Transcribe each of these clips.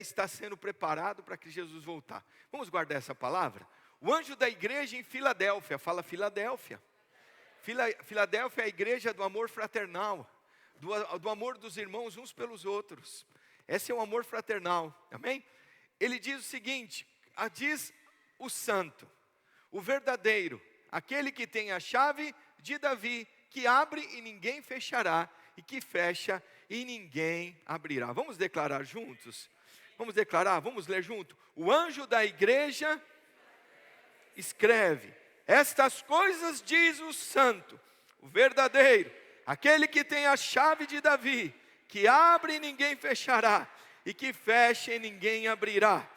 está sendo preparado para que Jesus voltar. Vamos guardar essa palavra? O anjo da igreja em Filadélfia, fala Filadélfia. Filadélfia é a igreja do amor fraternal, do amor dos irmãos uns pelos outros. Esse é o amor fraternal, amém? Ele diz o seguinte, diz o santo, o verdadeiro, aquele que tem a chave de Davi, que abre e ninguém fechará, e que fecha e ninguém abrirá. Vamos declarar juntos? Vamos declarar, vamos ler junto. O anjo da igreja escreve: estas coisas diz o santo, o verdadeiro, aquele que tem a chave de Davi, que abre e ninguém fechará, e que fecha e ninguém abrirá.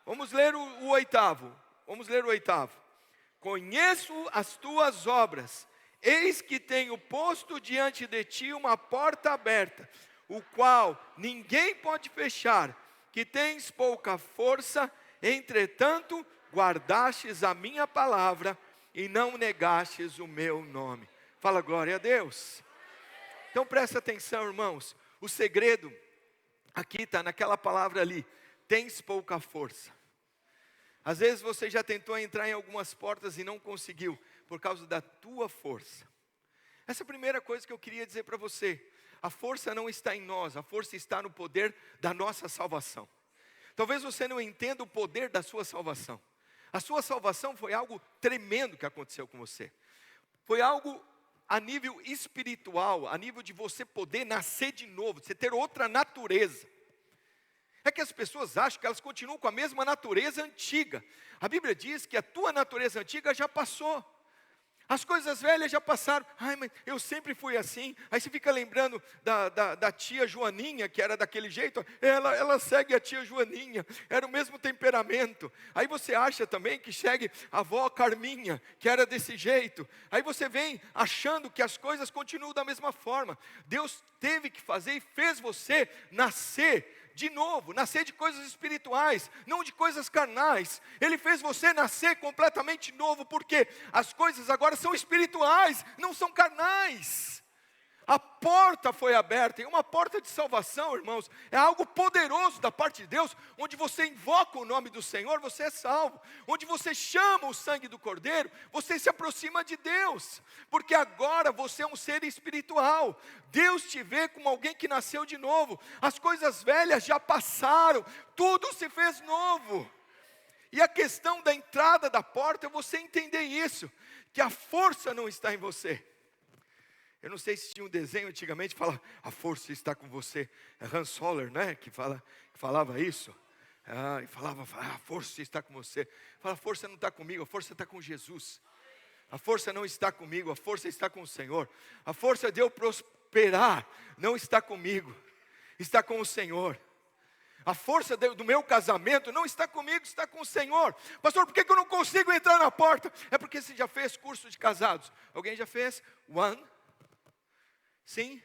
Vamos ler o oitavo. Vamos ler o oitavo. Conheço as tuas obras, eis que tenho posto diante de ti uma porta aberta, o qual ninguém pode fechar, que tens pouca força, entretanto guardastes a minha palavra e não negastes o meu nome. Fala glória a Deus. Então presta atenção, irmãos, o segredo aqui está naquela palavra ali, tens pouca força. Às vezes você já tentou entrar em algumas portas e não conseguiu, por causa da tua força. Essa é a primeira coisa que eu queria dizer para você. A força não está em nós, a força está no poder da nossa salvação. Talvez você não entenda o poder da sua salvação. A sua salvação foi algo tremendo que aconteceu com você. Foi algo a nível espiritual, a nível de você poder nascer de novo, você ter outra natureza. É que as pessoas acham que elas continuam com a mesma natureza antiga. A Bíblia diz que a tua natureza antiga já passou. As coisas velhas já passaram. Ai, mas eu sempre fui assim. Aí você fica lembrando da tia Joaninha, que era daquele jeito. Ela segue a tia Joaninha. Era o mesmo temperamento. Aí você acha também que segue a avó Carminha, que era desse jeito. Aí você vem achando que as coisas continuam da mesma forma. Deus teve que fazer e fez você nascer de novo, nascer de coisas espirituais, não de coisas carnais. Ele fez você nascer completamente novo, porque as coisas agora são espirituais, não são carnais. A porta foi aberta, e uma porta de salvação, irmãos, é algo poderoso da parte de Deus, onde você invoca o nome do Senhor, você é salvo. Onde você chama o sangue do Cordeiro, você se aproxima de Deus, porque agora você é um ser espiritual. Deus te vê como alguém que nasceu de novo. As coisas velhas já passaram, tudo se fez novo. E a questão da entrada da porta é você entender isso, que a força não está em você. Eu não sei se tinha um desenho antigamente que falava, a força está com você. É Hans Soller, né, que falava isso. E falava, a força está com você. Fala, a força não está comigo, a força está com Jesus. A força não está comigo, a força está com o Senhor. A força de eu prosperar não está comigo, está com o Senhor. A força do meu casamento não está comigo, está com o Senhor. Pastor, por que eu não consigo entrar na porta? É porque você já fez curso de casados. Alguém já fez? Sim?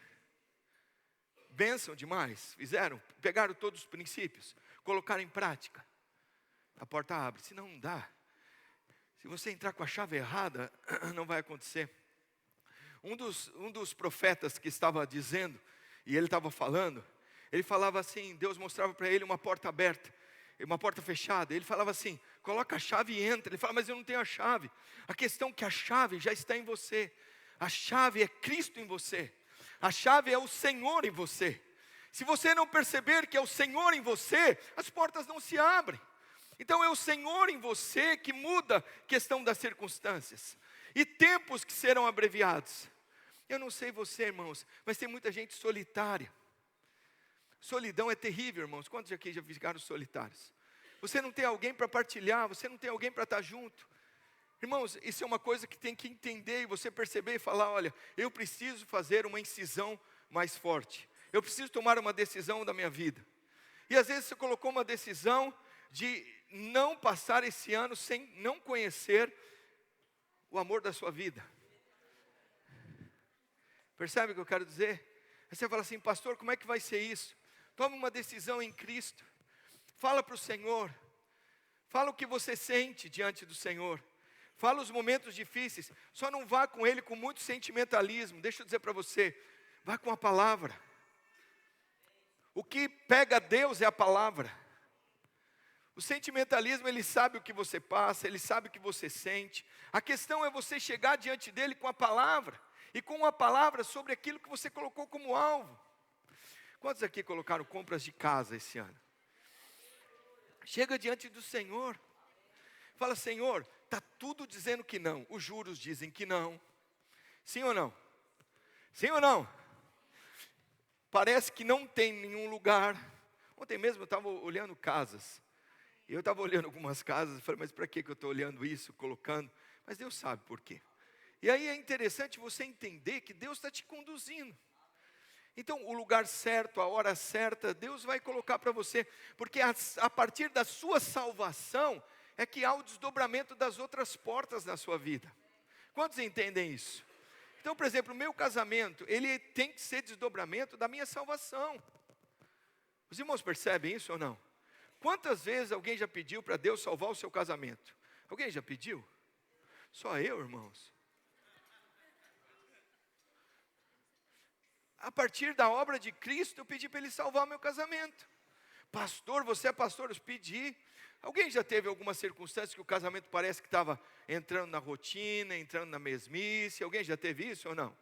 Bênção demais. Fizeram? Pegaram todos os princípios, colocaram em prática. A porta abre, senão não dá. Se você entrar com a chave errada, não vai acontecer. Um dos profetas que estava dizendo, e ele estava falando, ele falava assim, Deus mostrava para ele uma porta aberta, uma porta fechada. Ele falava assim, coloca a chave e entra. Ele fala, mas eu não tenho a chave. A questão é que a chave já está em você. A chave é Cristo em você. A chave é o Senhor em você. Se você não perceber que é o Senhor em você, as portas não se abrem. Então é o Senhor em você que muda a questão das circunstâncias. E tempos que serão abreviados. Eu não sei você, irmãos, mas tem muita gente solitária. Solidão é terrível, irmãos. Quantos aqui já ficaram solitários? Você não tem alguém para partilhar, você não tem alguém para estar junto. Irmãos, isso é uma coisa que tem que entender e você perceber e falar, olha, eu preciso fazer uma incisão mais forte. Eu preciso tomar uma decisão da minha vida. E às vezes você colocou uma decisão de não passar esse ano sem não conhecer o amor da sua vida. Percebe o que eu quero dizer? Aí você fala assim, pastor, como é que vai ser isso? Tome uma decisão em Cristo. Fala para o Senhor. Fala o que você sente diante do Senhor. Fala os momentos difíceis. Só não vá com Ele com muito sentimentalismo. Deixa eu dizer para você. Vá com a palavra. O que pega Deus é a palavra. O sentimentalismo, ele sabe o que você passa, ele sabe o que você sente. A questão é você chegar diante dele com a palavra, e com uma palavra sobre aquilo que você colocou como alvo. Quantos aqui colocaram compras de casa esse ano? Chega diante do Senhor, fala: Senhor, está tudo dizendo que não, os juros dizem que não. Sim ou não? Sim ou não? Parece que não tem nenhum lugar. Ontem mesmo eu estava olhando casas. Eu estava olhando algumas casas e falei: mas para que eu estou olhando isso, colocando? Mas Deus sabe por quê. E aí é interessante você entender que Deus está te conduzindo. Então o lugar certo, a hora certa, Deus vai colocar para você. Porque a partir da sua salvação é que há o desdobramento das outras portas na sua vida. Quantos entendem isso? Então, por exemplo, o meu casamento, ele tem que ser desdobramento da minha salvação. Os irmãos percebem isso ou não? Quantas vezes alguém já pediu para Deus salvar o seu casamento? Alguém já pediu? Só eu, irmãos. A partir da obra de Cristo, eu pedi para Ele salvar o meu casamento. Pastor, você é pastor? Eu pedi. Alguém já teve alguma circunstância que o casamento parece que estava entrando na rotina, entrando na mesmice? Alguém já teve isso ou não?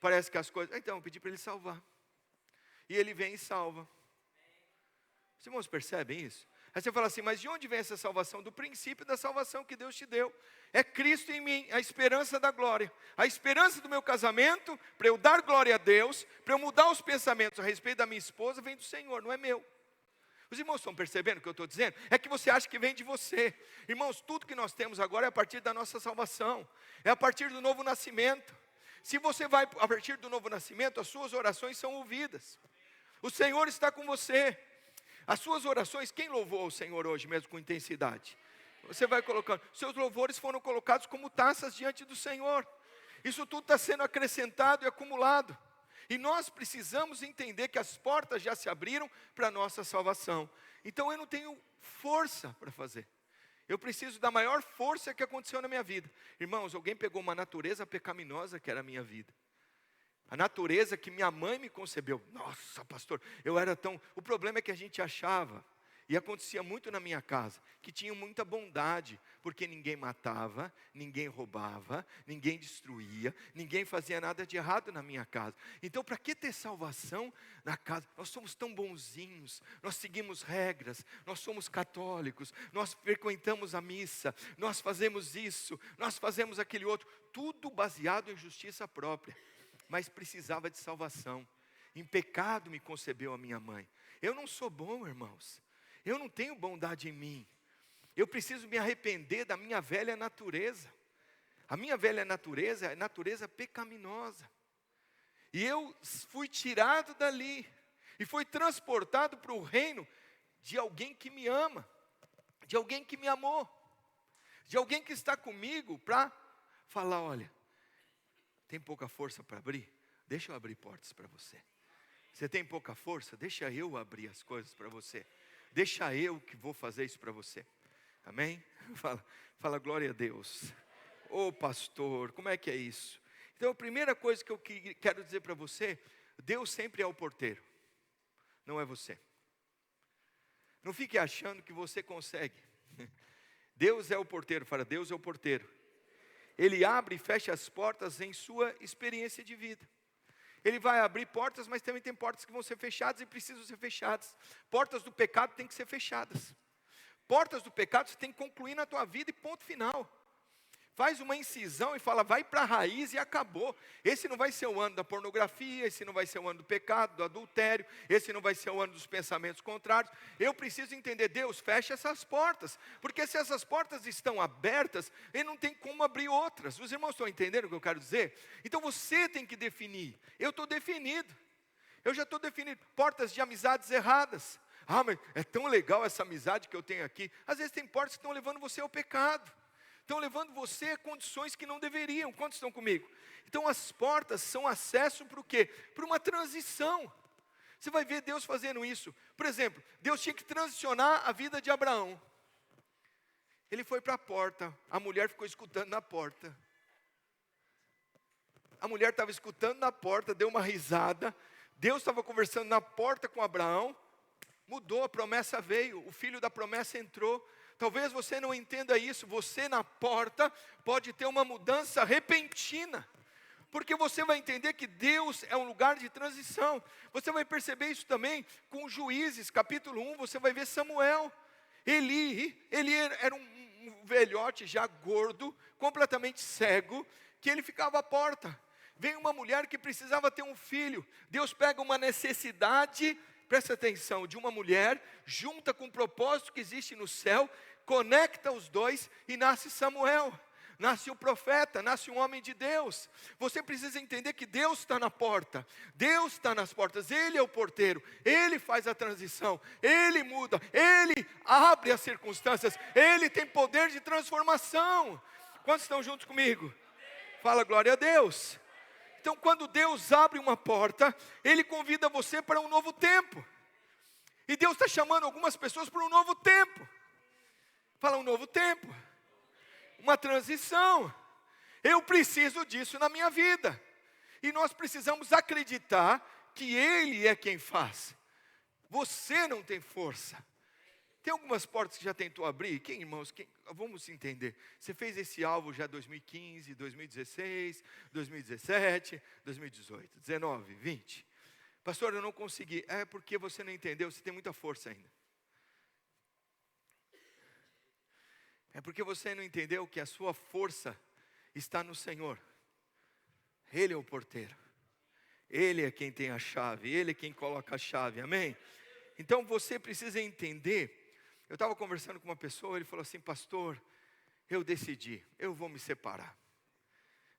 Parece que as coisas... Então, eu pedi para Ele salvar. E Ele vem e salva. Os irmãos percebem isso? Aí você fala assim: mas de onde vem essa salvação? Do princípio da salvação que Deus te deu. É Cristo em mim, a esperança da glória. A esperança do meu casamento, para eu dar glória a Deus, para eu mudar os pensamentos a respeito da minha esposa, vem do Senhor, não é meu. Os irmãos estão percebendo o que eu estou dizendo? É que você acha que vem de você. Irmãos, tudo que nós temos agora é a partir da nossa salvação. É a partir do novo nascimento. Se você vai a partir do novo nascimento, as suas orações são ouvidas. O Senhor está com você. As suas orações, quem louvou o Senhor hoje mesmo com intensidade? Você vai colocando. Seus louvores foram colocados como taças diante do Senhor. Isso tudo está sendo acrescentado e acumulado. E nós precisamos entender que as portas já se abriram para a nossa salvação. Então eu não tenho força para fazer. Eu preciso da maior força que aconteceu na minha vida. Irmãos, alguém pegou uma natureza pecaminosa que era a minha vida. A natureza que minha mãe me concebeu. Nossa, pastor, eu era tão... O problema é que a gente achava, e acontecia muito na minha casa, que tinha muita bondade, porque ninguém matava, ninguém roubava, ninguém destruía, ninguém fazia nada de errado na minha casa. Então, para que ter salvação na casa? Nós somos tão bonzinhos, nós seguimos regras, nós somos católicos, nós frequentamos a missa, nós fazemos isso, nós fazemos aquele outro, tudo baseado em justiça própria. Mas precisava de salvação. Em pecado me concebeu a minha mãe. Eu não sou bom, irmãos. Eu não tenho bondade em mim. Eu preciso me arrepender da minha velha natureza. A minha velha natureza é a natureza pecaminosa. E eu fui tirado dali. E fui transportado para o reino de alguém que me ama. De alguém que me amou. De alguém que está comigo para falar: olha, tem pouca força para abrir? Deixa eu abrir portas para você. Você tem pouca força? Deixa eu abrir as coisas para você. Deixa eu que vou fazer isso para você. Amém? Fala glória a Deus. Ô pastor, como é que é isso? Então a primeira coisa que eu quero dizer para você: Deus sempre é o porteiro, não é você. Não fique achando que você consegue. Deus é o porteiro, fala: Deus é o porteiro. Ele abre e fecha as portas em sua experiência de vida. Ele vai abrir portas, mas também tem portas que vão ser fechadas e precisam ser fechadas. Portas do pecado têm que ser fechadas. Portas do pecado você tem que concluir na tua vida e ponto final. Faz uma incisão e fala: vai para a raiz e acabou. Esse não vai ser o ano da pornografia, esse não vai ser o ano do pecado, do adultério, esse não vai ser o ano dos pensamentos contrários. Eu preciso entender: Deus, fecha essas portas, porque se essas portas estão abertas, Ele não tem como abrir outras. Os irmãos estão entendendo o que eu quero dizer? Então você tem que definir. Eu estou definido. Eu já estou definido. Portas de amizades erradas. Ah, mas é tão legal essa amizade que eu tenho aqui. Às vezes tem portas que estão levando você ao pecado. Estão levando você a condições que não deveriam. Quantos estão comigo? Então as portas são acesso para o quê? Para uma transição. Você vai ver Deus fazendo isso. Por exemplo, Deus tinha que transicionar a vida de Abraão. Ele foi para a porta, a mulher ficou escutando na porta. A mulher estava escutando na porta, deu uma risada. Deus estava conversando na porta com Abraão. mudou, a promessa veio, o filho da promessa entrou. Talvez você não entenda isso, você na porta pode ter uma mudança repentina. Porque você vai entender que Deus é um lugar de transição. Você vai perceber isso também com Juízes, capítulo 1, você vai ver Samuel. Eli era um velhote já gordo, completamente cego, que ele ficava à porta. Vem uma mulher que precisava ter um filho. Deus pega uma necessidade, presta atenção, de uma mulher, junta com o propósito que existe no céu, conecta os dois e nasce Samuel. Nasce o profeta, nasce um homem de Deus. Você precisa entender que Deus está na porta. Deus está nas portas, Ele é o porteiro. Ele faz a transição, Ele muda, Ele abre as circunstâncias. Ele tem poder de transformação. Quantos estão juntos comigo? Fala glória a Deus. Então quando Deus abre uma porta, Ele convida você para um novo tempo. E Deus está chamando algumas pessoas para um novo tempo. Fala um novo tempo. Uma transição. Eu preciso disso na minha vida. E nós precisamos acreditar que Ele é quem faz. Você não tem força. Tem algumas portas que já tentou abrir? Irmãos, vamos entender. Você fez esse alvo já 2015, 2016, 2017, 2018, 19, 20. Pastor, eu não consegui. É porque você não entendeu, você tem muita força ainda. É porque você não entendeu que a sua força está no Senhor. Ele é o porteiro. Ele é quem tem a chave. Ele é quem coloca a chave. Amém? Então você precisa entender. Eu estava conversando com uma pessoa. Ele falou assim: pastor, eu decidi. Eu vou me separar.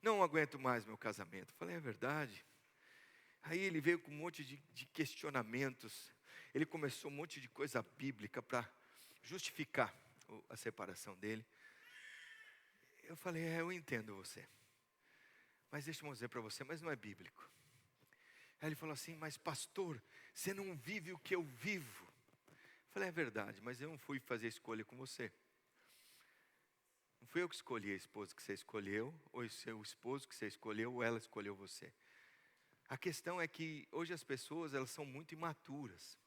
Não aguento mais meu casamento. Eu falei: é verdade. Aí ele veio com um monte de questionamentos. Ele começou um monte de coisa bíblica para justificar a separação dele. Eu falei: eu entendo você, mas deixa eu dizer para você, mas não é bíblico. Aí ele falou assim: mas pastor, você não vive o que eu vivo. Eu falei: é verdade, mas eu não fui fazer escolha com você. Não fui eu que escolhi a esposa que você escolheu, ou o seu esposo que você escolheu, ou ela escolheu você. A questão é que hoje as pessoas, elas são muito imaturas.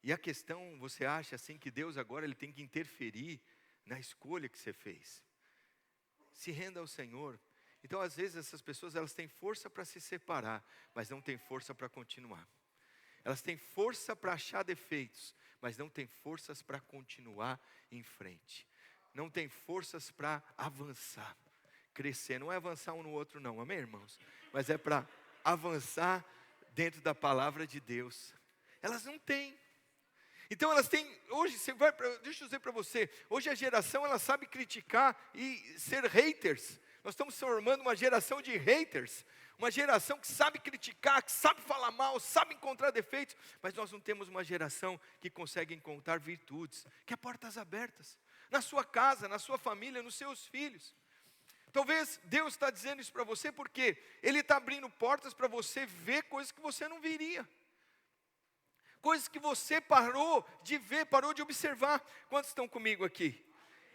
E a questão, você acha assim que Deus agora ele tem que interferir na escolha que você fez. Se renda ao Senhor. Então às vezes essas pessoas elas têm força para se separar, mas não têm força para continuar. Elas têm força para achar defeitos, mas não têm forças para continuar em frente. Não têm forças para avançar, crescer. Não é avançar um no outro não, amém, irmãos? Mas é para avançar dentro da palavra de Deus. Elas não têm. Então elas têm, hoje, deixa eu dizer para você, hoje a geração ela sabe criticar e ser haters. Nós estamos formando uma geração de haters, uma geração que sabe criticar, que sabe falar mal, sabe encontrar defeitos, mas nós não temos uma geração que consegue encontrar virtudes, que é portas abertas, na sua casa, na sua família, nos seus filhos. Talvez Deus está dizendo isso para você porque Ele está abrindo portas para você ver coisas que você não viria. Coisas que você parou de ver, parou de observar. Quantos estão comigo aqui?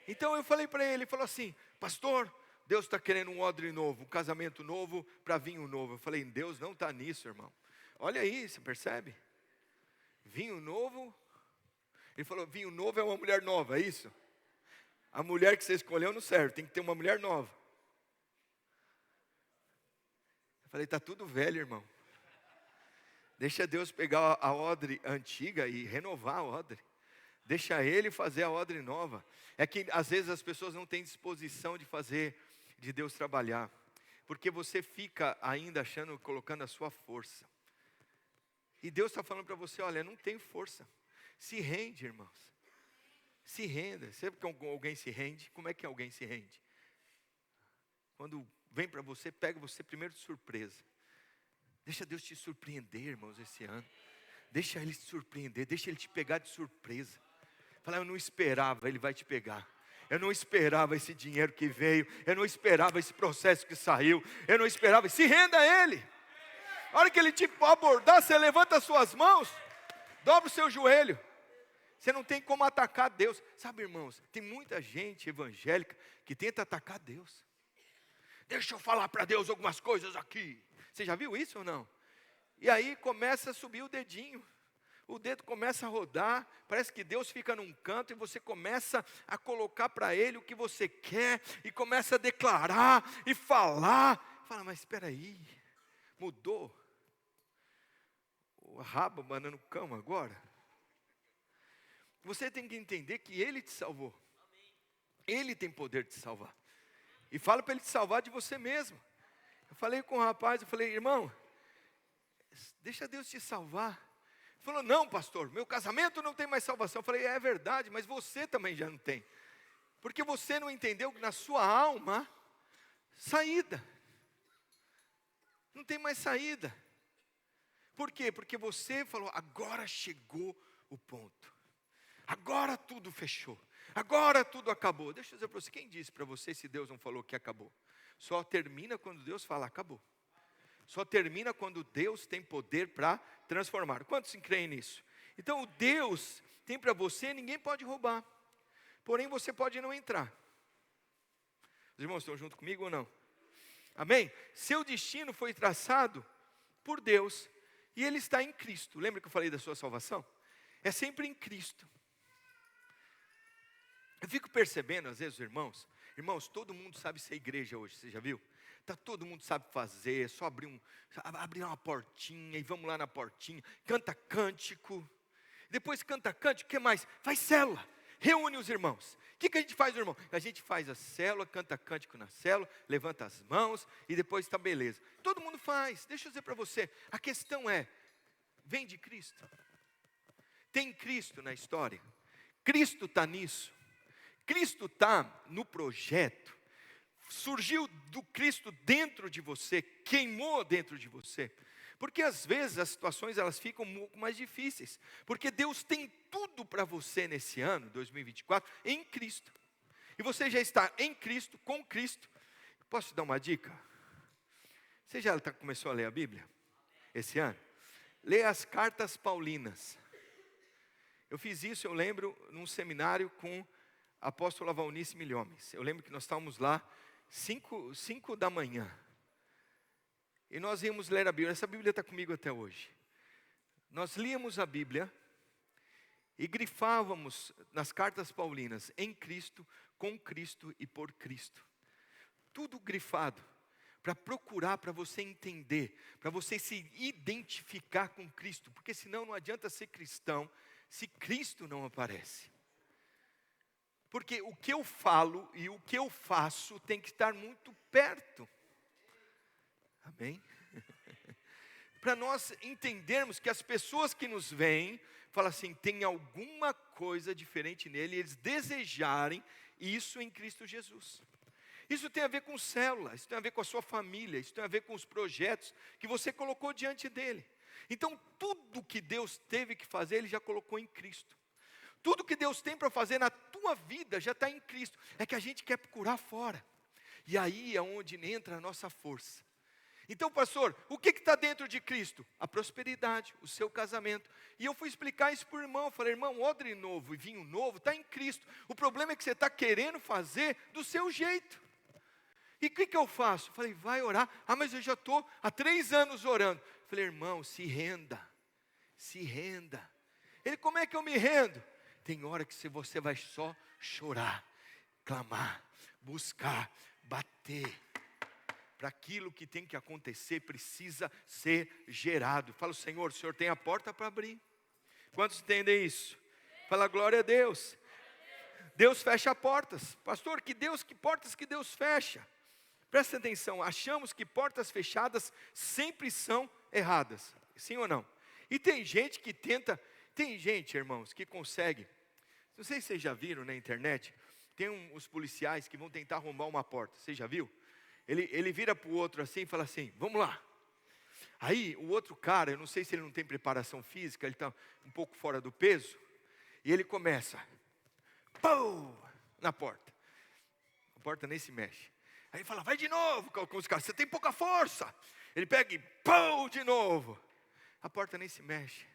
Então eu falei para ele falou assim: pastor, Deus está querendo um odre novo, um casamento novo para vinho novo. Eu falei: Deus não está nisso, irmão. Olha aí, você percebe? Vinho novo. Ele falou: vinho novo é uma mulher nova, é isso? A mulher que você escolheu não serve, tem que ter uma mulher nova. Eu falei: está tudo velho, irmão. Deixa Deus pegar a odre antiga e renovar a odre. Deixa Ele fazer a odre nova. É que às vezes as pessoas não têm disposição de fazer, de Deus trabalhar. Porque você fica ainda achando, colocando a sua força. E Deus está falando para você: olha, não tem força. Se rende, irmãos. Se renda. Sempre que alguém se rende, como é que alguém se rende? Quando vem para você, pega você primeiro de surpresa. Deixa Deus te surpreender, irmãos, esse ano. Deixa Ele te surpreender, deixa Ele te pegar de surpresa. Fala: eu não esperava, Ele vai te pegar. Eu não esperava esse dinheiro que veio. Eu não esperava esse processo que saiu. Eu não esperava. Se renda a Ele. A hora que Ele te abordar, você levanta as suas mãos, dobra o seu joelho. Você não tem como atacar Deus. Sabe, irmãos, tem muita gente evangélica que tenta atacar Deus. Deixa eu falar para Deus algumas coisas aqui. Você já viu isso ou não? E aí começa a subir o dedinho. o dedo começa a rodar, parece que Deus fica num canto e você começa a colocar para Ele o que você quer, e começa a declarar e falar. Fala, mas espera aí, mudou? O rabo banando o cão agora? Você tem que entender que Ele te salvou. Ele tem poder de salvar. E fala para Ele te salvar de você mesmo. Eu falei com o rapaz, eu falei, irmão, deixa Deus te salvar. Ele falou, não pastor, meu casamento não tem mais salvação. Eu falei, é verdade, mas você também já não tem. Porque você não entendeu que na sua alma, saída. Não tem mais saída. Por quê? Porque você falou, agora chegou o ponto. Agora tudo fechou. Agora tudo acabou. Deixa eu dizer para você, quem disse para você se Deus não falou que acabou? Só termina quando Deus fala, acabou. Só termina quando Deus tem poder para transformar. Quantos creem nisso? Então o Deus tem para você, ninguém pode roubar. Porém você pode não entrar. Os irmãos estão junto comigo ou não? Amém? Seu destino foi traçado por Deus. E Ele está em Cristo. Lembra que eu falei da sua salvação? É sempre em Cristo. Eu fico percebendo às vezes, irmãos, todo mundo sabe ser igreja hoje, você já viu? Todo mundo sabe fazer, só abrir uma portinha e vamos lá na portinha, canta cântico, depois canta cântico, o que mais? Faz célula, reúne os irmãos. O que a gente faz, irmão? A gente faz a célula, canta cântico na célula, levanta as mãos e depois está beleza. Todo mundo faz, deixa eu dizer para você, a questão é, vem de Cristo. Tem Cristo na história, Cristo está nisso. Cristo está no projeto, surgiu do Cristo dentro de você, queimou dentro de você. Porque às vezes as situações elas ficam um pouco mais difíceis. Porque Deus tem tudo para você nesse ano, 2024, em Cristo. E você já está em Cristo, com Cristo. Posso te dar uma dica? Você já começou a ler a Bíblia? Esse ano? Leia as cartas paulinas. Eu fiz isso, eu lembro, num seminário com a apóstola Valnice Milhomes. Eu lembro que nós estávamos lá, 5 da manhã. E nós íamos ler a Bíblia. Essa Bíblia está comigo até hoje. Nós líamos a Bíblia e grifávamos nas cartas paulinas, em Cristo, com Cristo e por Cristo. Tudo grifado, para procurar, para você entender, para você se identificar com Cristo. Porque senão não adianta ser cristão, se Cristo não aparece. Porque o que eu falo e o que eu faço tem que estar muito perto. Amém? Para nós entendermos que as pessoas que nos veem, falam assim, tem alguma coisa diferente nele, e eles desejarem isso em Cristo Jesus. Isso tem a ver com célula, isso tem a ver com a sua família, isso tem a ver com os projetos que você colocou diante dele. Então tudo que Deus teve que fazer, Ele já colocou em Cristo. Tudo que Deus tem para fazer na tua vida já está em Cristo. É que a gente quer procurar fora. E aí é onde entra a nossa força. Então, pastor, o que está dentro de Cristo? A prosperidade, o seu casamento. E eu fui explicar isso para o irmão. Eu falei, irmão, odre novo e vinho novo está em Cristo. O problema é que você está querendo fazer do seu jeito. E o que eu faço? Eu falei, vai orar. Ah, mas eu já estou há 3 anos orando. Eu falei, irmão, se renda. Se renda. Ele, como é que eu me rendo? Tem hora que você vai só chorar, clamar, buscar, bater. Para aquilo que tem que acontecer, precisa ser gerado. Fala, Senhor, o Senhor tem a porta para abrir. Quantos entendem isso? Fala, glória a Deus. Deus fecha portas. Pastor, que portas que Deus fecha? Presta atenção, achamos que portas fechadas sempre são erradas. Sim ou não? E tem gente que tenta... Tem gente, irmãos, que consegue, não sei se vocês já viram na internet, tem os policiais que vão tentar arrombar uma porta, você já viu? Ele vira para o outro assim e fala assim, vamos lá. Aí o outro cara, eu não sei se ele não tem preparação física, ele está um pouco fora do peso, e ele começa, pum, na porta. A porta nem se mexe. Aí ele fala, vai de novo com os caras, você tem pouca força. Ele pega e pum, de novo. A porta nem se mexe.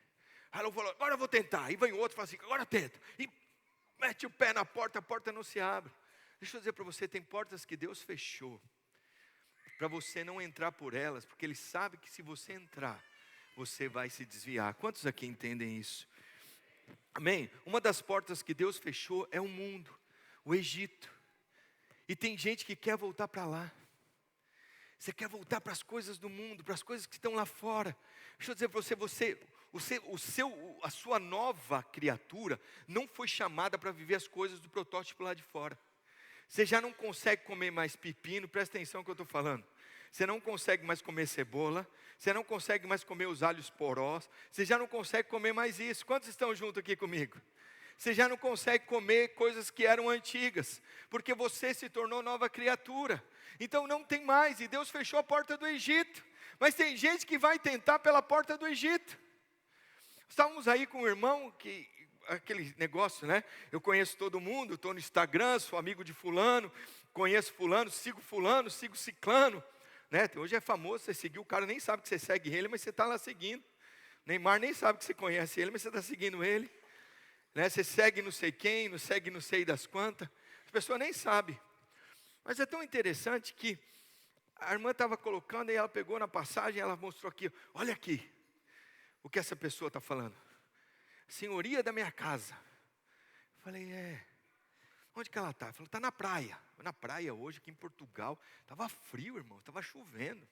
Aí ele falou, agora eu vou tentar. Aí vem o outro e fala assim, agora tenta. E mete o pé na porta, a porta não se abre. Deixa eu dizer para você, tem portas que Deus fechou. Para você não entrar por elas, porque Ele sabe que se você entrar, você vai se desviar. Quantos aqui entendem isso? Amém? Uma das portas que Deus fechou é o mundo, o Egito. E tem gente que quer voltar para lá. Você quer voltar para as coisas do mundo, para as coisas que estão lá fora. Deixa eu dizer para você, a sua nova criatura não foi chamada para viver as coisas do protótipo lá de fora. Você já não consegue comer mais pepino, presta atenção no que eu estou falando. Você não consegue mais comer cebola, você não consegue mais comer os alhos porós, você já não consegue comer mais isso. Quantos estão junto aqui comigo? Você já não consegue comer coisas que eram antigas, porque você se tornou nova criatura. Então não tem mais, e Deus fechou a porta do Egito. Mas tem gente que vai tentar pela porta do Egito. Estávamos aí com um irmão, aquele negócio, né? Eu conheço todo mundo, estou no Instagram, sou amigo de fulano, conheço fulano, sigo ciclano. Né? Hoje é famoso, você seguir o cara, nem sabe que você segue ele, mas você está lá seguindo. Neymar nem sabe que você conhece ele, mas você está seguindo ele. Né? Você segue não sei quem, não segue não sei das quantas. As pessoas nem sabem. Mas é tão interessante que a irmã estava colocando, e ela pegou na passagem, ela mostrou aqui, olha aqui, o que essa pessoa está falando. Senhoria da minha casa. Eu falei, onde que ela está? Ela falou, está na praia. Na praia hoje, aqui em Portugal, estava frio, irmão, estava chovendo.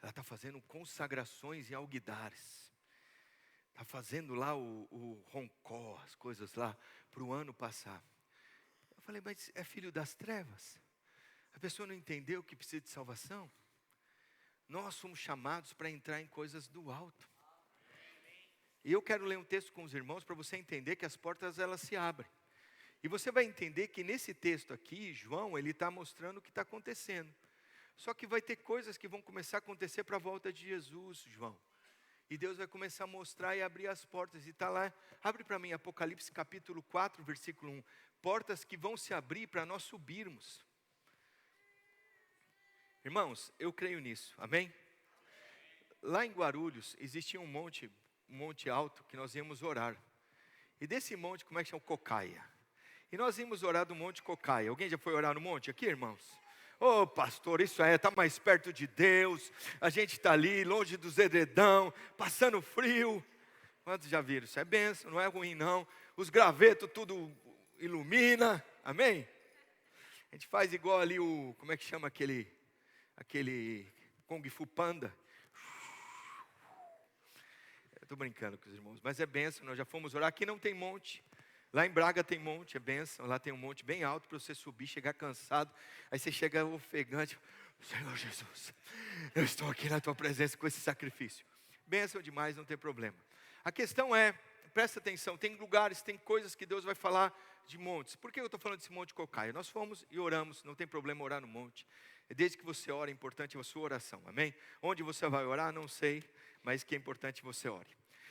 Ela está fazendo consagrações em alguidares. Está fazendo lá o roncó, as coisas lá, para o ano passar. Eu falei, mas é filho das trevas? A pessoa não entendeu que precisa de salvação? Nós somos chamados para entrar em coisas do alto. E eu quero ler um texto com os irmãos para você entender que as portas elas se abrem. E você vai entender que nesse texto aqui, João, ele está mostrando o que está acontecendo. Só que vai ter coisas que vão começar a acontecer para a volta de Jesus, João. E Deus vai começar a mostrar e abrir as portas. E está lá, abre para mim Apocalipse capítulo 4, versículo 1. Portas que vão se abrir para nós subirmos. Irmãos, eu creio nisso, amém? Lá em Guarulhos, existia um monte alto que nós íamos orar. E desse monte, como é que chama? Cocaia. E nós íamos orar do Monte Cocaia. Alguém já foi orar no monte aqui, irmãos? Ô pastor, isso está mais perto de Deus. A gente está ali, longe dos edredão, passando frio. Quantos já viram? Isso é bênção, não é ruim não. Os gravetos tudo ilumina, amém? A gente faz igual ali como é que chama aquele Kung Fu Panda. Estou brincando com os irmãos, mas é bênção, nós já fomos orar. Aqui não tem monte. Lá em Braga tem monte, é bênção. Lá tem um monte bem alto para você subir, chegar cansado. Aí você chega ofegante. Senhor Jesus, eu estou aqui na tua presença com esse sacrifício. Bênção demais, não tem problema. A questão é, presta atenção, tem lugares, tem coisas que Deus vai falar de montes. Por que eu estou falando desse monte Cocaia? Nós fomos e oramos, não tem problema orar no monte. Desde que você ore, é importante a sua oração, amém? Onde você vai orar, não sei, mas que é importante você ore.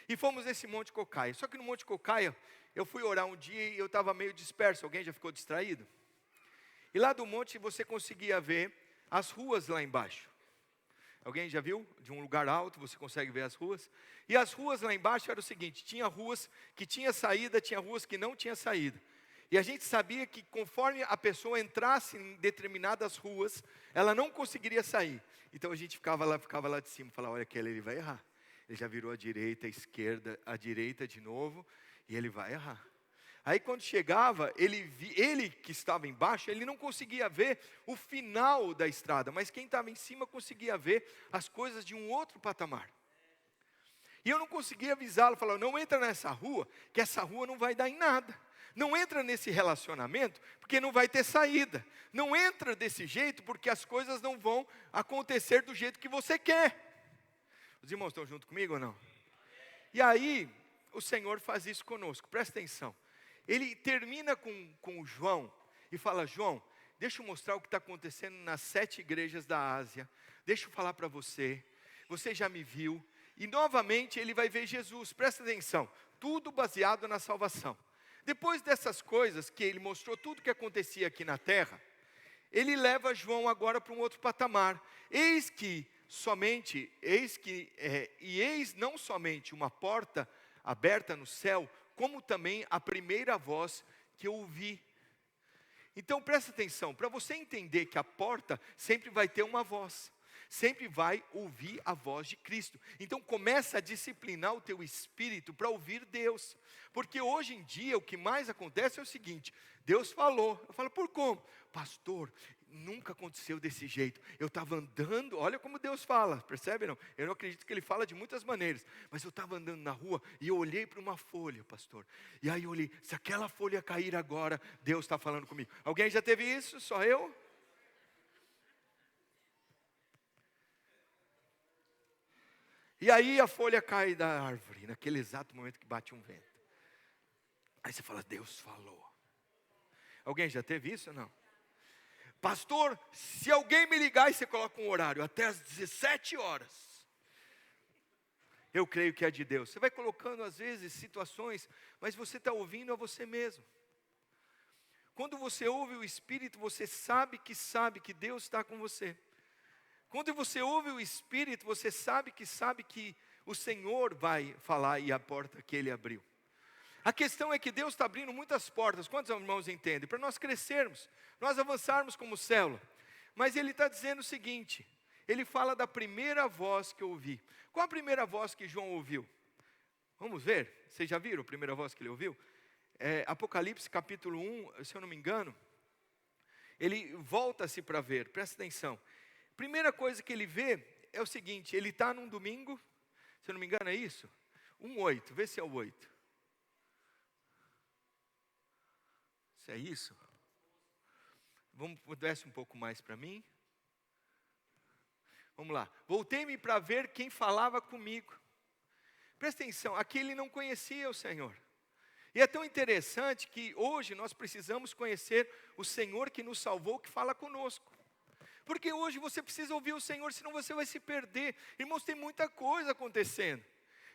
E fomos nesse Monte Cocaia. Só que no Monte Cocaia, eu fui orar um dia e eu estava meio disperso. Alguém já ficou distraído? E lá do monte você conseguia ver as ruas lá embaixo. Alguém já viu? De um lugar alto você consegue ver as ruas. E as ruas lá embaixo era o seguinte, tinha ruas que tinha saída, tinha ruas que não tinha saída. E a gente sabia que conforme a pessoa entrasse em determinadas ruas, ela não conseguiria sair. Então a gente ficava lá de cima, falava, olha, aquele ele vai errar. Ele já virou a direita, a esquerda, a direita de novo, e ele vai errar. Aí quando chegava, ele que estava embaixo, ele não conseguia ver o final da estrada, mas quem estava em cima conseguia ver as coisas de um outro patamar. E eu não conseguia avisá-lo, falava, não entra nessa rua, que essa rua não vai dar em nada. Não entra nesse relacionamento, porque não vai ter saída. Não entra desse jeito, porque as coisas não vão acontecer do jeito que você quer. Os irmãos estão junto comigo ou não? E aí, o Senhor faz isso conosco, presta atenção. Ele termina com o João e fala, João, deixa eu mostrar o que está acontecendo nas 7 igrejas da Ásia. Deixa eu falar para você, você já me viu. E novamente ele vai ver Jesus, presta atenção. Tudo baseado na salvação. Depois dessas coisas que ele mostrou tudo o que acontecia aqui na terra, ele leva João agora para um outro patamar. Eis não somente uma porta aberta no céu, como também a primeira voz que eu ouvi. Então presta atenção, para você entender que a porta sempre vai ter uma voz. sempre vai ouvir a voz de Cristo. Então começa a disciplinar o teu espírito para ouvir Deus. Porque hoje em dia o que mais acontece é o seguinte: Deus falou. Eu falo, por como? Pastor, nunca aconteceu desse jeito. Eu estava andando, olha como Deus fala, percebe não? Eu não acredito que Ele fala de muitas maneiras. Mas eu estava andando na rua e eu olhei para uma folha, pastor. E aí eu olhei, se aquela folha cair agora, Deus está falando comigo. Alguém já teve isso? Só eu? E aí a folha cai da árvore, naquele exato momento que bate um vento. Aí você fala, Deus falou. Alguém já teve isso ou não? Pastor, se alguém me ligar e você coloca um horário, até às 17 horas. Eu creio que é de Deus. Você vai colocando às vezes situações, mas você está ouvindo a você mesmo. Quando você ouve o Espírito, você sabe que Deus está com você. Quando você ouve o Espírito, você sabe que o Senhor vai falar e a porta que Ele abriu. A questão é que Deus está abrindo muitas portas, quantos irmãos entendem? Para nós crescermos, nós avançarmos como célula. Mas Ele está dizendo o seguinte, Ele fala da primeira voz que eu ouvi. Qual a primeira voz que João ouviu? Vamos ver, vocês já viram a primeira voz que ele ouviu? Apocalipse capítulo 1, se eu não me engano, ele volta-se para ver, presta atenção. Primeira coisa que ele vê é o seguinte, ele está num domingo, se eu não me engano é isso? 1:8, vê se é o 8. Se é isso? Vamos, desce um pouco mais para mim. Vamos lá. Voltei-me para ver quem falava comigo. Presta atenção, aqui ele não conhecia o Senhor. E é tão interessante que hoje nós precisamos conhecer o Senhor que nos salvou, que fala conosco. Porque hoje você precisa ouvir o Senhor, senão você vai se perder. Irmãos, tem muita coisa acontecendo.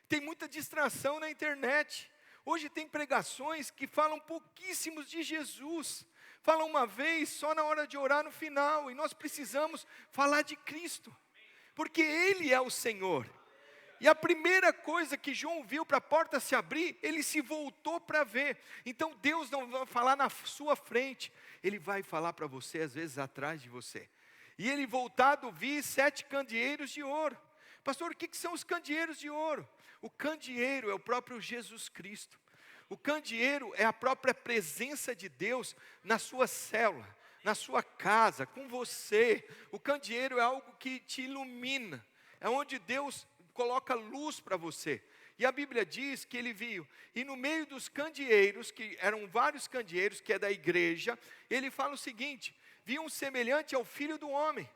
Tem muita distração na internet. Hoje tem pregações que falam pouquíssimos de Jesus. Falam uma vez, só na hora de orar no final. E nós precisamos falar de Cristo. Porque Ele é o Senhor. E a primeira coisa que João viu para a porta se abrir, ele se voltou para ver. Então Deus não vai falar na sua frente. Ele vai falar para você, às vezes atrás de você. E ele voltado vi 7 candeeiros de ouro. Pastor, o que são os candeeiros de ouro? O candeeiro é o próprio Jesus Cristo. O candeeiro é a própria presença de Deus na sua célula, na sua casa, com você. O candeeiro é algo que te ilumina. É onde Deus coloca luz para você. E a Bíblia diz que ele viu. E no meio dos candeeiros, que eram vários candeeiros, que é da igreja, ele fala o seguinte: viu um semelhante ao Filho do Homem.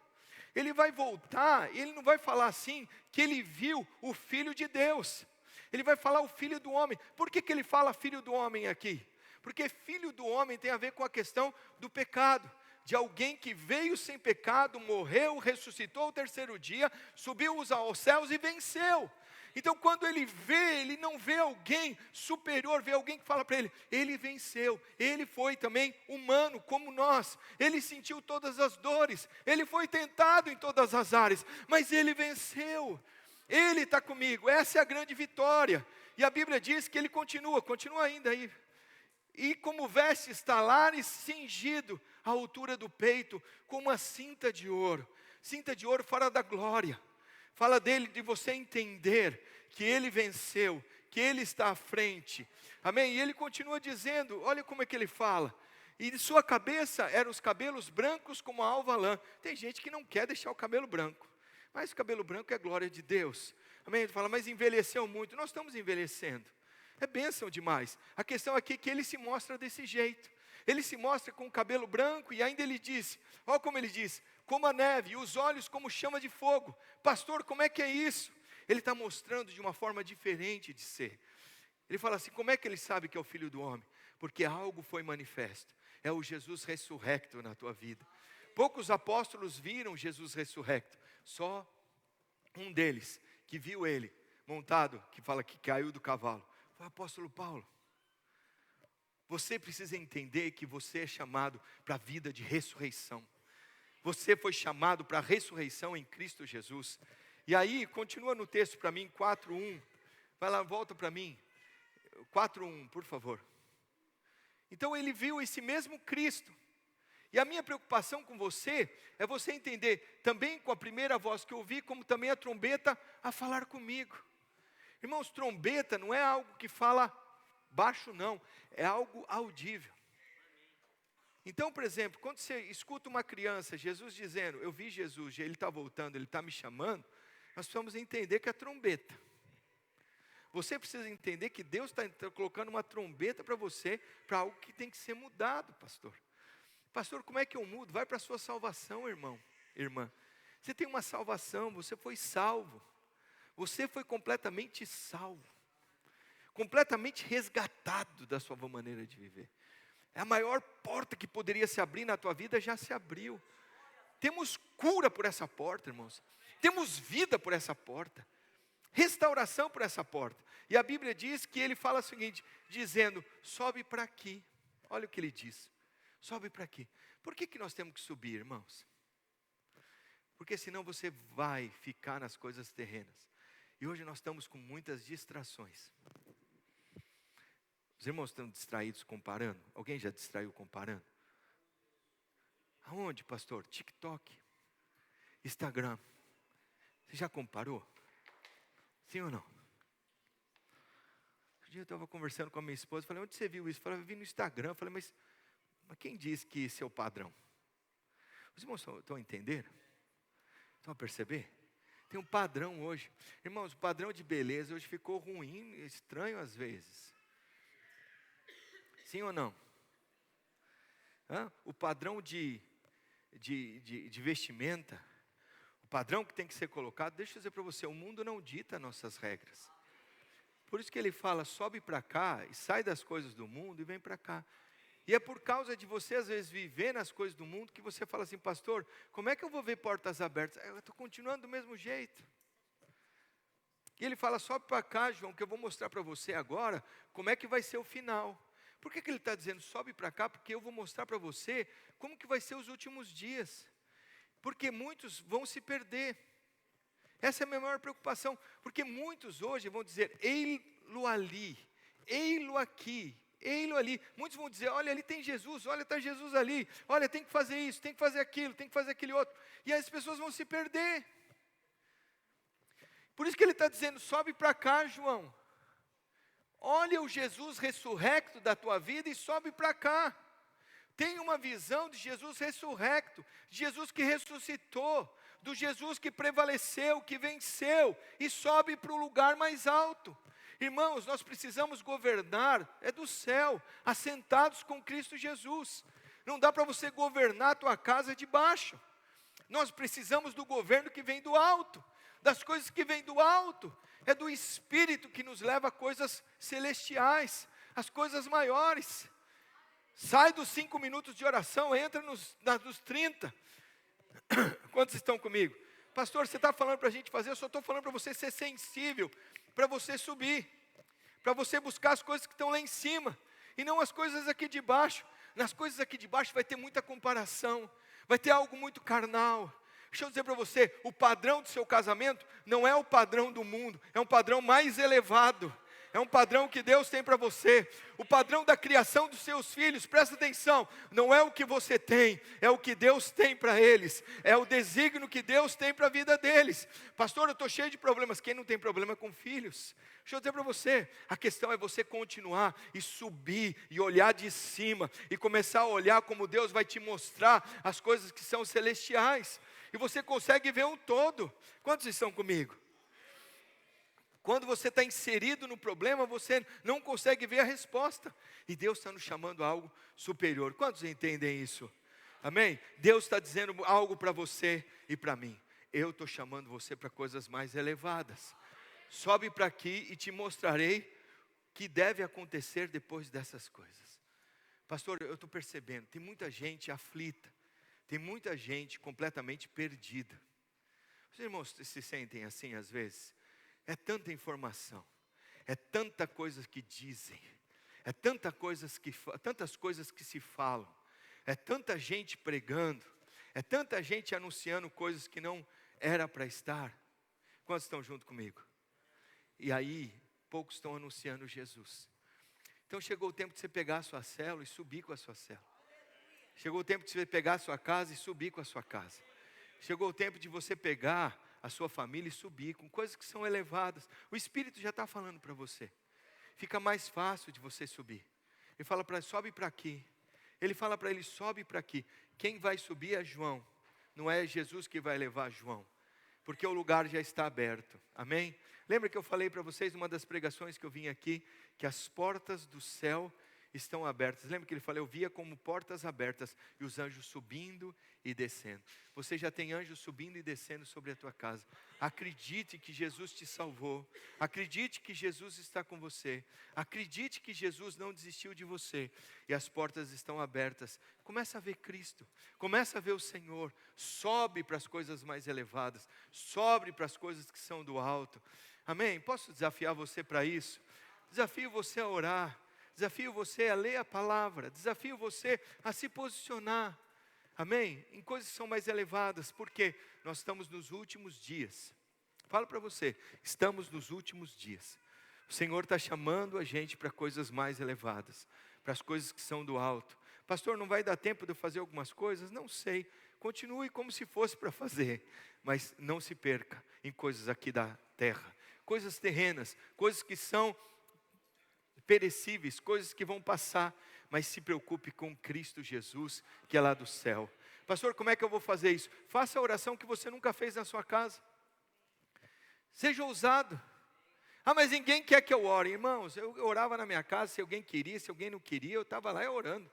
Ele vai voltar, ele não vai falar assim, que ele viu o Filho de Deus. Ele vai falar o Filho do Homem. Por que ele fala Filho do Homem aqui? Porque Filho do Homem tem a ver com a questão do pecado. De alguém que veio sem pecado, morreu, ressuscitou ao terceiro dia, subiu aos céus e venceu. Então quando ele vê, ele não vê alguém superior, vê alguém que fala para ele venceu, ele foi também humano como nós, ele sentiu todas as dores, ele foi tentado em todas as áreas, mas ele venceu, ele está comigo, essa é a grande vitória. E a Bíblia diz que ele continua ainda aí, e como vestes talares cingido à altura do peito, com uma cinta de ouro fora da glória. Fala dele, de você entender que ele venceu, que ele está à frente. Amém? E ele continua dizendo, olha como é que ele fala. E de sua cabeça eram os cabelos brancos como a alva lã. Tem gente que não quer deixar o cabelo branco. Mas o cabelo branco é a glória de Deus. Amém? Ele fala, mas envelheceu muito. Nós estamos envelhecendo. É bênção demais. A questão aqui é que ele se mostra desse jeito. Ele se mostra com o cabelo branco e ainda ele disse, olha como ele diz, como a neve e os olhos como chama de fogo. Pastor, como é que é isso? Ele está mostrando de uma forma diferente de ser. Ele fala assim, como é que ele sabe que é o Filho do Homem? Porque algo foi manifesto. É o Jesus ressurrecto na tua vida. Poucos apóstolos viram Jesus ressurrecto. Só um deles que viu ele montado, que fala que caiu do cavalo, foi o apóstolo Paulo. Você precisa entender que você é chamado para a vida de ressurreição. Você foi chamado para a ressurreição em Cristo Jesus. E aí, continua no texto para mim, 4:1. Vai lá, volta para mim. 4:1, por favor. Então ele viu esse mesmo Cristo. E a minha preocupação com você é você entender, também com a primeira voz que eu ouvi, como também a trombeta a falar comigo. Irmãos, trombeta não é algo que fala baixo não, é algo audível. Então, por exemplo, quando você escuta uma criança, Jesus dizendo, eu vi Jesus, ele está voltando, ele está me chamando, nós precisamos entender que é trombeta. Você precisa entender que Deus está colocando uma trombeta para você, para algo que tem que ser mudado, pastor. Pastor, como é que eu mudo? Vai para a sua salvação, irmão, irmã. Você tem uma salvação, você foi salvo. Você foi completamente salvo. Completamente resgatado da sua maneira de viver. A maior porta que poderia se abrir na tua vida já se abriu. Temos cura por essa porta, irmãos. Temos vida por essa porta. Restauração por essa porta. E a Bíblia diz que ele fala o seguinte, dizendo, sobe para aqui. Olha o que ele diz. Sobe para aqui. Por que nós temos que subir, irmãos? Porque senão você vai ficar nas coisas terrenas. E hoje nós estamos com muitas distrações. Os irmãos estão distraídos comparando? Alguém já distraiu comparando? Aonde, pastor? TikTok, Instagram. Você já comparou? Sim ou não? Um dia eu estava conversando com a minha esposa, falei, onde você viu isso? Eu vi no Instagram, falei, mas quem diz que esse é o padrão? Os irmãos estão a entender? Estão a perceber? Tem um padrão hoje. Irmãos, o padrão de beleza hoje ficou ruim, estranho às vezes. Sim ou não? O padrão de vestimenta, o padrão que tem que ser colocado, deixa eu dizer para você, o mundo não dita nossas regras. Por isso que ele fala, sobe para cá e sai das coisas do mundo e vem para cá. E é por causa de você às vezes viver nas coisas do mundo que você fala assim, pastor, como é que eu vou ver portas abertas? Eu estou continuando do mesmo jeito. E ele fala, sobe para cá, João, que eu vou mostrar para você agora como é que vai ser o final. Por que ele está dizendo, sobe para cá? Porque eu vou mostrar para você como que vai ser os últimos dias. Porque muitos vão se perder. Essa é a minha maior preocupação. Porque muitos hoje vão dizer, ei-lo ali, ei-lo aqui, ei-lo ali. Muitos vão dizer, olha, ali tem Jesus, olha, está Jesus ali. Olha, tem que fazer isso, tem que fazer aquilo, tem que fazer aquele outro. E as pessoas vão se perder. Por isso que ele está dizendo, sobe para cá, João. Olha o Jesus ressurrecto da tua vida e sobe para cá. Tenha uma visão de Jesus ressurrecto, de Jesus que ressuscitou, do Jesus que prevaleceu, que venceu, e sobe para o lugar mais alto. Irmãos, nós precisamos governar, é do céu, assentados com Cristo Jesus. Não dá para você governar a tua casa de baixo. Nós precisamos do governo que vem do alto, das coisas que vêm do alto. É do Espírito que nos leva a coisas celestiais, as coisas maiores. Sai dos 5 minutos de oração, entra nos 30. Quantos estão comigo? Pastor, você está falando para a gente fazer, eu só estou falando para você ser sensível, para você subir, para você buscar as coisas que estão lá em cima, e não as coisas aqui de baixo. Nas coisas aqui de baixo vai ter muita comparação, vai ter algo muito carnal. Deixa eu dizer para você, o padrão do seu casamento não é o padrão do mundo, é um padrão mais elevado. É um padrão que Deus tem para você. O padrão da criação dos seus filhos, presta atenção, não é o que você tem, é o que Deus tem para eles. É o desígnio que Deus tem para a vida deles. Pastor, eu estou cheio de problemas. Quem não tem problema com filhos? Deixa eu dizer para você, a questão é você continuar e subir e olhar de cima e começar a olhar como Deus vai te mostrar as coisas que são celestiais. E você consegue ver um todo. Quantos estão comigo? Quando você está inserido no problema, você não consegue ver a resposta. E Deus está nos chamando a algo superior. Quantos entendem isso? Amém? Deus está dizendo algo para você e para mim. Eu estou chamando você para coisas mais elevadas. Sobe para aqui e te mostrarei o que deve acontecer depois dessas coisas. Pastor, eu estou percebendo, tem muita gente aflita. Tem muita gente completamente perdida. Os irmãos se sentem assim às vezes? É tanta informação, é tanta coisa que dizem, é tantas coisas que se falam, é tanta gente pregando, é tanta gente anunciando coisas que não era para estar. Quantos estão junto comigo? E aí, poucos estão anunciando Jesus. Então chegou o tempo de você pegar a sua célula e subir com a sua célula. Chegou o tempo de você pegar a sua casa e subir com a sua casa. Chegou o tempo de você pegar a sua família e subir com coisas que são elevadas. O Espírito já está falando para você. Fica mais fácil de você subir. Ele fala para ele, sobe para aqui. Ele fala para ele, sobe para aqui. Quem vai subir é João. Não é Jesus que vai levar João. Porque o lugar já está aberto. Amém? Lembra que eu falei para vocês, numa das pregações que eu vim aqui, que as portas do céu estão abertas. Lembra que ele falou, eu via como portas abertas e os anjos subindo e descendo. Você já tem anjos subindo e descendo sobre a tua casa. Acredite que Jesus te salvou. Acredite que Jesus está com você. Acredite que Jesus não desistiu de você. E as portas estão abertas. Começa a ver Cristo. Começa a ver o Senhor. Sobe para as coisas mais elevadas. Sobe para as coisas que são do alto. Amém? Posso desafiar você para isso? Desafio você a orar. Desafio você a ler a palavra. Desafio você a se posicionar. Amém? Em coisas que são mais elevadas. Porque nós estamos nos últimos dias. Falo para você. Estamos nos últimos dias. O Senhor está chamando a gente para coisas mais elevadas. Para as coisas que são do alto. Pastor, não vai dar tempo de eu fazer algumas coisas? Não sei. Continue como se fosse para fazer. Mas não se perca em coisas aqui da terra. Coisas terrenas. Coisas que são perecíveis, coisas que vão passar, mas se preocupe com Cristo Jesus, que é lá do céu. Pastor, como é que eu vou fazer isso? Faça a oração que você nunca fez na sua casa. Seja ousado. Ah, mas ninguém quer que eu ore. Irmãos, eu orava na minha casa, se alguém queria, se alguém não queria, eu estava lá orando.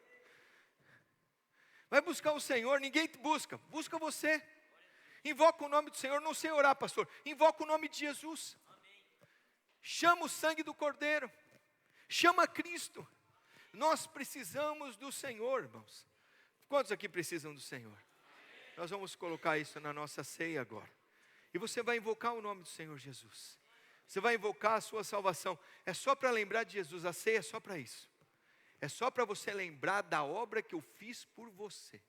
Vai buscar o Senhor, ninguém busca, busca você. Invoca o nome do Senhor, não sei orar, pastor. Invoca o nome de Jesus. Chama o sangue do Cordeiro. Chama Cristo. Nós precisamos do Senhor, irmãos. Quantos aqui precisam do Senhor? Nós vamos colocar isso na nossa ceia agora. E você vai invocar o nome do Senhor Jesus. Você vai invocar a sua salvação. É só para lembrar de Jesus. A ceia é só para isso. É só para você lembrar da obra que eu fiz por você.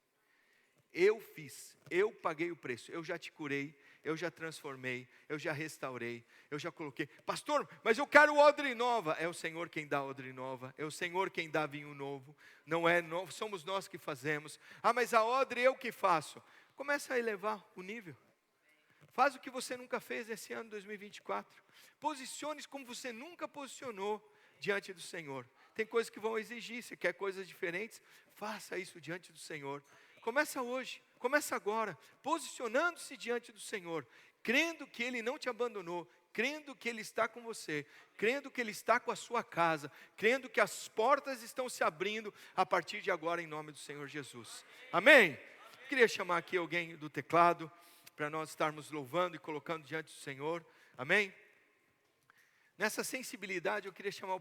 Eu fiz, eu paguei o preço, eu já te curei, eu já transformei, eu já restaurei, eu já coloquei. Pastor, mas eu quero odre nova. É o Senhor quem dá odre nova, é o Senhor quem dá vinho novo. Não é novo, somos nós que fazemos. Ah, mas a odre eu que faço. Começa a elevar o nível. Faz o que você nunca fez esse ano 2024. Posicione-se como você nunca posicionou diante do Senhor. Tem coisas que vão exigir, se quer coisas diferentes, faça isso diante do Senhor. Começa hoje, começa agora, posicionando-se diante do Senhor, crendo que Ele não te abandonou, crendo que Ele está com você, crendo que Ele está com a sua casa, crendo que as portas estão se abrindo a partir de agora em nome do Senhor Jesus. Amém? Queria chamar aqui alguém do teclado, para nós estarmos louvando e colocando diante do Senhor. Amém? Nessa sensibilidade eu queria chamar o